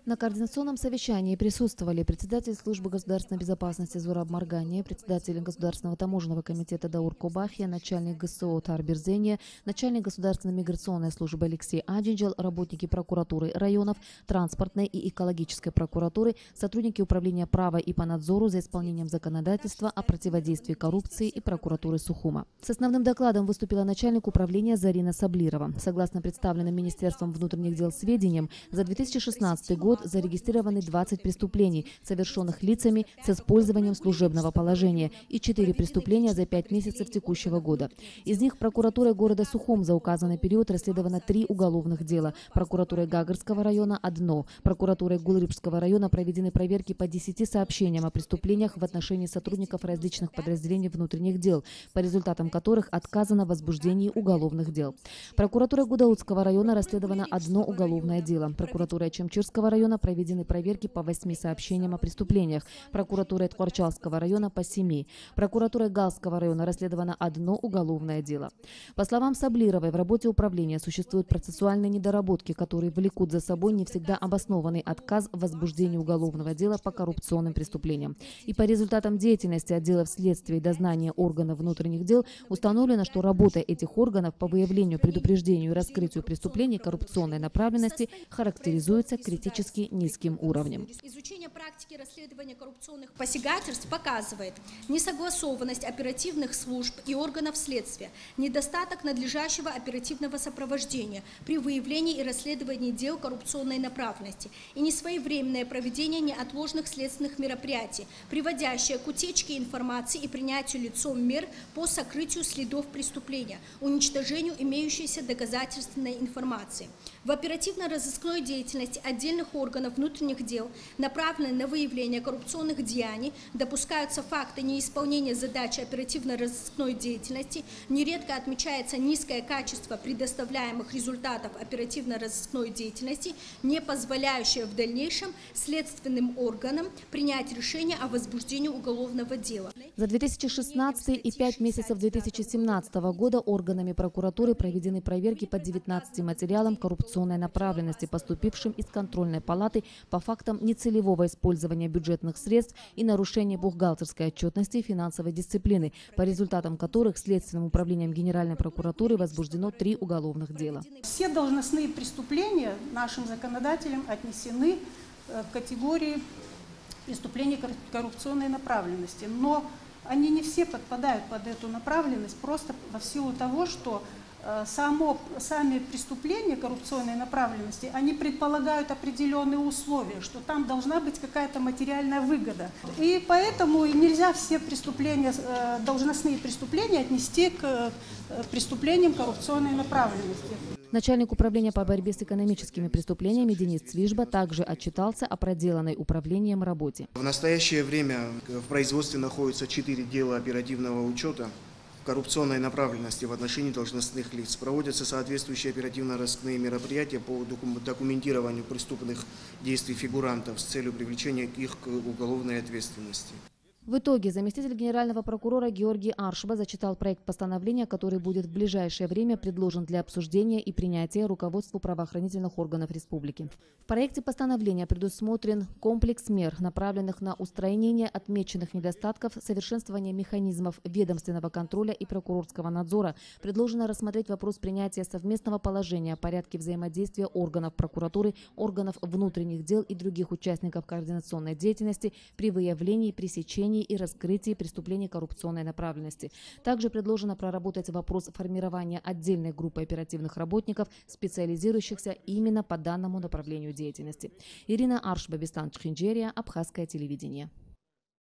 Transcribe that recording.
На координационном совещании присутствовали председатель службы государственной безопасности Зураб Маргания, председатель Государственного таможенного комитета Даур Кобахия, начальник ГСО Тар Берзения, начальник государственной миграционной службы Алексей Аджинджел, работники прокуратуры районов, транспортной и экологической прокуратуры, сотрудники управления права и по надзору за исполнением законодательства о противодействии коррупции и прокуратуры Сухума. С основным докладом выступила начальник управления Зарина Саблирова. Согласно представленным Министерством внутренних дел сведениям, за 2016 год зарегистрированы 20 преступлений, совершенных лицами с использованием служебного положения, и 4 преступления за 5 месяцев текущего года. Из них прокуратурой города Сухум за указанный период расследовано 3 уголовных дела, прокуратурой Гагарского района – 1, прокуратурой Гулрипского района проведены проверки по 10 сообщениям о преступлениях в отношении сотрудников различных подразделений внутренних дел, по результатам которых отказано в возбуждении уголовных дел. Прокуратурой Гудаутского района расследовано 1 уголовное дело, прокуратурой Чемчирского района проведены проверки по 8 сообщениям о преступлениях, прокуратурой Ткорчалского района по 7, прокуратурой Галского района расследовано 1 уголовное дело. По словам Саблировой, в работе управления существуют процессуальные недоработки, которые влекут за собой не всегда обоснованный отказ в возбуждении уголовного дела по коррупционным преступлениям. И по результатам деятельности отделов следствия и дознания органов внутренних дел установлено, что работа этих органов по выявлению, предупреждению и раскрытию преступлений коррупционной направленности характеризуется критически низким уровнем. Изучение практики расследования коррупционных посягательств показывает несогласованность оперативных служб и органов следствия, недостаток надлежащего оперативного сопровождения при выявлении и расследовании дел коррупционной направленности и несвоевременное проведение неотложных следственных мероприятий, приводящее к утечке информации и принятию лицом мер по сокрытию следов преступления, уничтожению имеющейся доказательственной информации. В оперативно-розыскной деятельности отдельных органов внутренних дел, направленных на выявление коррупционных деяний, допускаются факты неисполнения задачи оперативно-розыскной деятельности, нередко отмечается низкое качество предоставляемых результатов оперативно-розыскной деятельности, не позволяющее в дальнейшем следственным органам принять решение о возбуждении уголовного дела. За 2016 и 5 месяцев 2017 года органами прокуратуры проведены проверки по 19 материалам коррупционной направленности, поступившим из контрольной палаты по фактам нецелевого использования бюджетных средств и нарушения бухгалтерской отчетности и финансовой дисциплины, по результатам которых Следственным управлением Генеральной прокуратуры возбуждено 3 уголовных дела. Все должностные преступления нашим законодателям отнесены к категории преступлений коррупционной направленности, но они не все подпадают под эту направленность просто в силу того, что сами преступления коррупционной направленности, они предполагают определенные условия, что там должна быть какая-то материальная выгода. И поэтому нельзя все преступления, должностные преступления отнести к преступлениям коррупционной направленности. Начальник управления по борьбе с экономическими преступлениями Денис Цвижба также отчитался о проделанной управлением работе. В настоящее время в производстве находится 4 дела оперативного учета коррупционной направленности в отношении должностных лиц. Проводятся соответствующие оперативно-розыскные мероприятия по документированию преступных действий фигурантов с целью привлечения их к уголовной ответственности. В итоге заместитель генерального прокурора Георгий Аршба зачитал проект постановления, который будет в ближайшее время предложен для обсуждения и принятия руководству правоохранительных органов республики. В проекте постановления предусмотрен комплекс мер, направленных на устранение отмеченных недостатков, совершенствование механизмов ведомственного контроля и прокурорского надзора. Предложено рассмотреть вопрос принятия совместного положения о порядке взаимодействия органов прокуратуры, органов внутренних дел и других участников координационной деятельности при выявлении, пресечении и раскрытии преступлений коррупционной направленности. Также предложено проработать вопрос формирования отдельной группы оперативных работников, специализирующихся именно по данному направлению деятельности. Ирина Аршба, Бестан Чхинджерия, Абхазское телевидение.